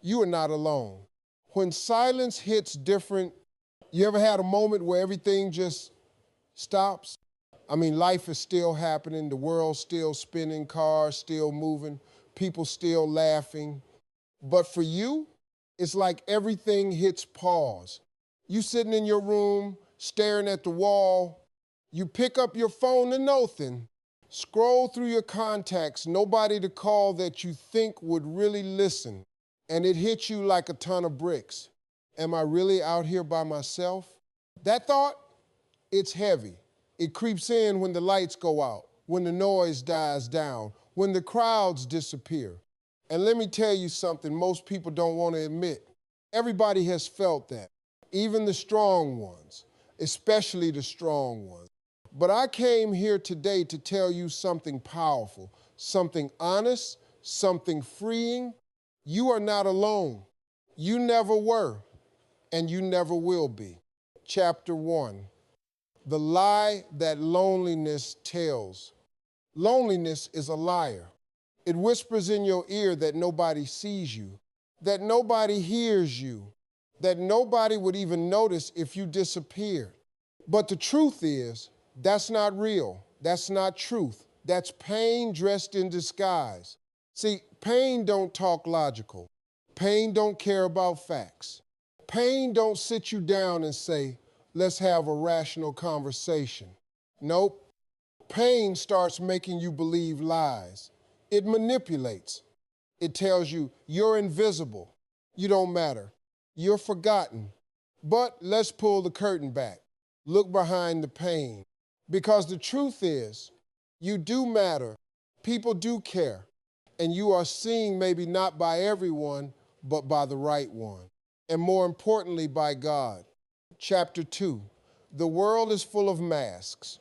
you are not alone. When silence hits different, you ever had a moment where everything just stops? I mean, life is still happening, the world's still spinning, cars still moving, people still laughing. But for you, it's like everything hits pause. You sitting in your room, staring at the wall, you pick up your phone to nothing, scroll through your contacts, nobody to call that you think would really listen, and it hits you like a ton of bricks. Am I really out here by myself? That thought, it's heavy. It creeps in when the lights go out, when the noise dies down, when the crowds disappear. And let me tell you something most people don't want to admit. Everybody has felt that, even the strong ones, especially the strong ones. But I came here today to tell you something powerful, something honest, something freeing. You are not alone. You never were, and you never will be. Chapter 1, the lie that loneliness tells. Loneliness is a liar. It whispers in your ear that nobody sees you, that nobody hears you, that nobody would even notice if you disappeared. But the truth is, that's not real. That's not truth. That's pain dressed in disguise. See, pain don't talk logical. Pain don't care about facts. Pain don't sit you down and say, let's have a rational conversation. Nope. Pain starts making you believe lies. It manipulates. It tells you you're invisible. You don't matter. You're forgotten. But let's pull the curtain back. Look behind the pain. Because the truth is, you do matter. People do care. And you are seen maybe not by everyone, but by the right one. And more importantly, by God. Chapter 2, the world is full of masks.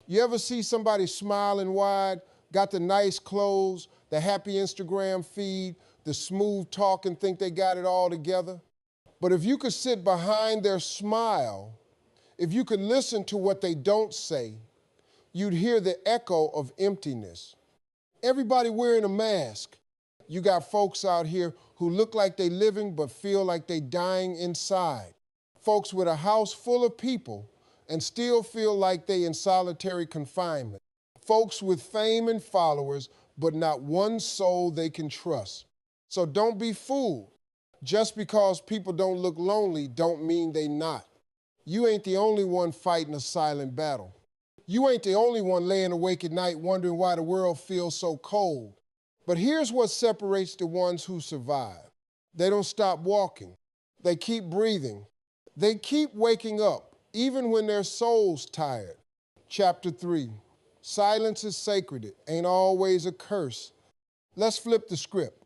You ever see somebody smiling wide, got the nice clothes, the happy Instagram feed, the smooth talk and think they got it all together? But if you could sit behind their smile, if you could listen to what they don't say, you'd hear the echo of emptiness. Everybody wearing a mask. You got folks out here who look like they living but feel like they dying inside. Folks with a house full of people and still feel like they in solitary confinement. Folks with fame and followers, but not one soul they can trust. So don't be fooled. Just because people don't look lonely don't mean they not. You ain't the only one fighting a silent battle. You ain't the only one laying awake at night wondering why the world feels so cold. But here's what separates the ones who survive. They don't stop walking. They keep breathing. They keep waking up, even when their soul's tired. Chapter 3, silence is sacred. It ain't always a curse. Let's flip the script.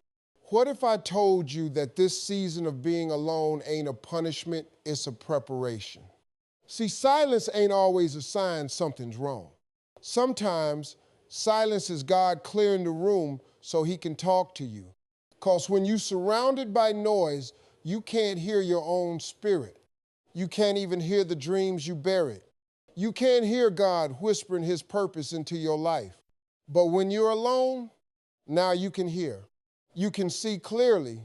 What if I told you that this season of being alone ain't a punishment, it's a preparation? See, silence ain't always a sign something's wrong. Sometimes silence is God clearing the room so he can talk to you. Because when you're surrounded by noise, you can't hear your own spirit. You can't even hear the dreams you buried. You can't hear God whispering his purpose into your life. But when you're alone, now you can hear. You can see clearly.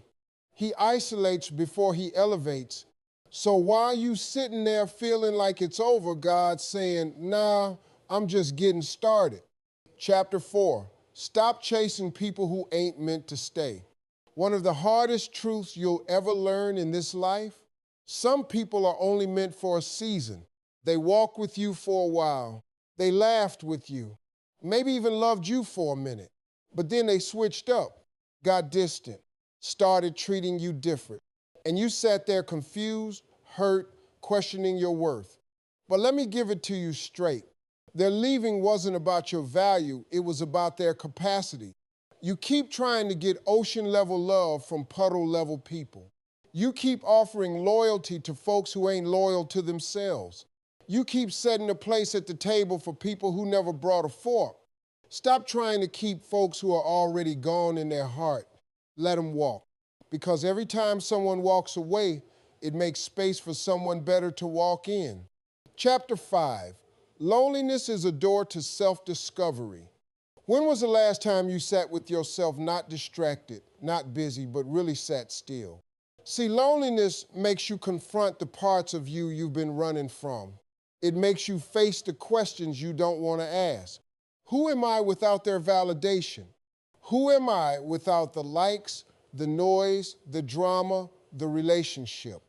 He isolates before he elevates. So while you sitting there feeling like it's over, God's saying, nah, I'm just getting started. Chapter 4, stop chasing people who ain't meant to stay. One of the hardest truths you'll ever learn in this life, some people are only meant for a season. They walk with you for a while. They laughed with you, maybe even loved you for a minute. But then they switched up, got distant, started treating you different. And you sat there confused, hurt, questioning your worth. But let me give it to you straight. Their leaving wasn't about your value, it was about their capacity. You keep trying to get ocean-level love from puddle-level people. You keep offering loyalty to folks who ain't loyal to themselves. You keep setting a place at the table for people who never brought a fork. Stop trying to keep folks who are already gone in their heart. Let them walk. Because every time someone walks away, it makes space for someone better to walk in. Chapter 5, loneliness is a door to self-discovery. When was the last time you sat with yourself not distracted, not busy, but really sat still. See, loneliness makes you confront the parts of you you've been running from. It makes you face the questions you don't want to ask. Who am I without their validation? Who am I without the likes, the noise, the drama, the relationship?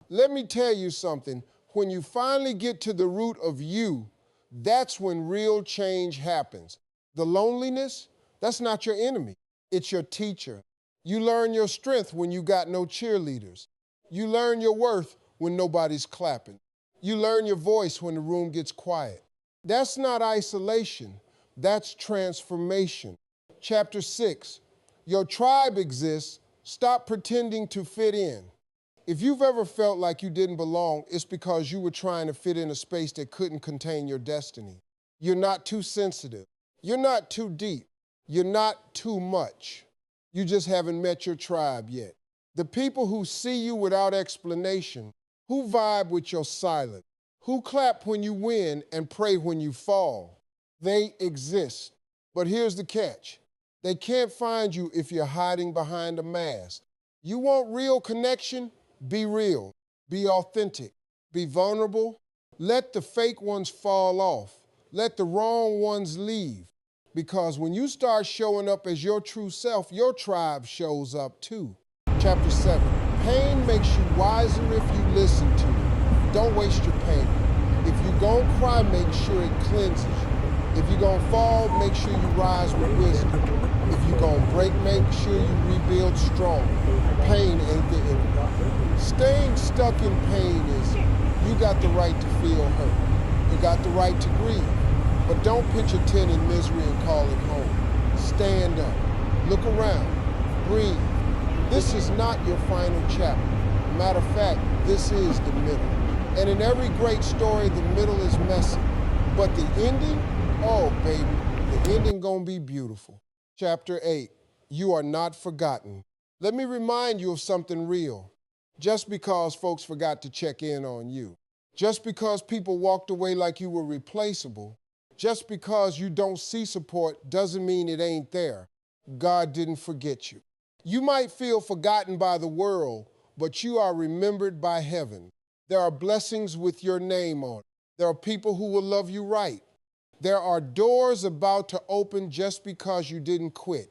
Let me tell you something. When you finally get to the root of you, that's when real change happens. The loneliness, that's not your enemy. It's your teacher. You learn your strength when you got no cheerleaders. You learn your worth when nobody's clapping. You learn your voice when the room gets quiet. That's not isolation. That's transformation. Chapter 6, your tribe exists. Stop pretending to fit in. If you've ever felt like you didn't belong, it's because you were trying to fit in a space that couldn't contain your destiny. You're not too sensitive. You're not too deep. You're not too much. You just haven't met your tribe yet. The people who see you without explanation, who vibe with your silence, who clap when you win and pray when you fall, they exist. But here's the catch. They can't find you if you're hiding behind a mask. You want real connection? Be real. Be authentic. Be vulnerable. Let the fake ones fall off. Let the wrong ones leave. Because when you start showing up as your true self, your tribe shows up too. Chapter 7. Pain makes you wiser if you listen to it. Don't waste your pain. If you're going to cry, make sure it cleanses you. If you're going to fall, make sure you rise with wisdom. If you're going to break, make sure you rebuild strong. Pain ain't the enemy. Staying stuck in pain is, you got the right to feel hurt. You got the right to grieve. But don't pitch a tent in misery and call it home. Stand up. Look around. Breathe. This is not your final chapter. Matter of fact, this is the middle. And in every great story, the middle is messy. But the ending, oh baby, the ending gonna be beautiful. Chapter 8, you are not forgotten. Let me remind you of something real. Just because folks forgot to check in on you, just because people walked away like you were replaceable, just because you don't see support doesn't mean it ain't there. God didn't forget you. You might feel forgotten by the world, but you are remembered by heaven. There are blessings with your name on it. There are people who will love you right. There are doors about to open just because you didn't quit.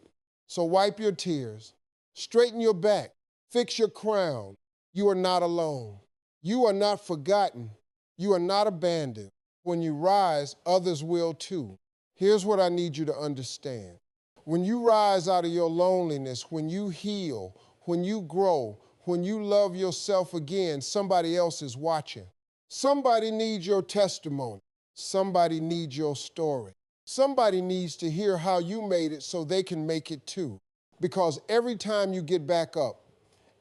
So wipe your tears, straighten your back, fix your crown. You are not alone. You are not forgotten. You are not abandoned. When you rise, others will too. Here's what I need you to understand. When you rise out of your loneliness, when you heal, when you grow, when you love yourself again, somebody else is watching. Somebody needs your testimony. Somebody needs your story. Somebody needs to hear how you made it so they can make it too. Because every time you get back up,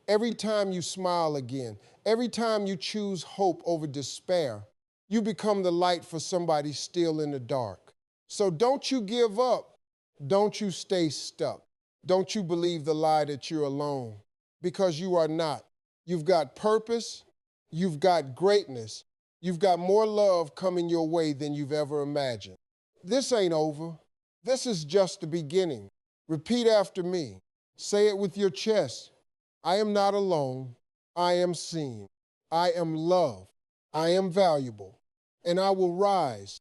every time you smile again, every time you choose hope over despair, you become the light for somebody still in the dark. So don't you give up. Don't you stay stuck. Don't you believe the lie that you're alone, because you are not. You've got purpose. You've got greatness. You've got more love coming your way than you've ever imagined. This ain't over. This is just the beginning. Repeat after me. Say it with your chest. I am not alone. I am seen. I am loved. I am valuable. And I will rise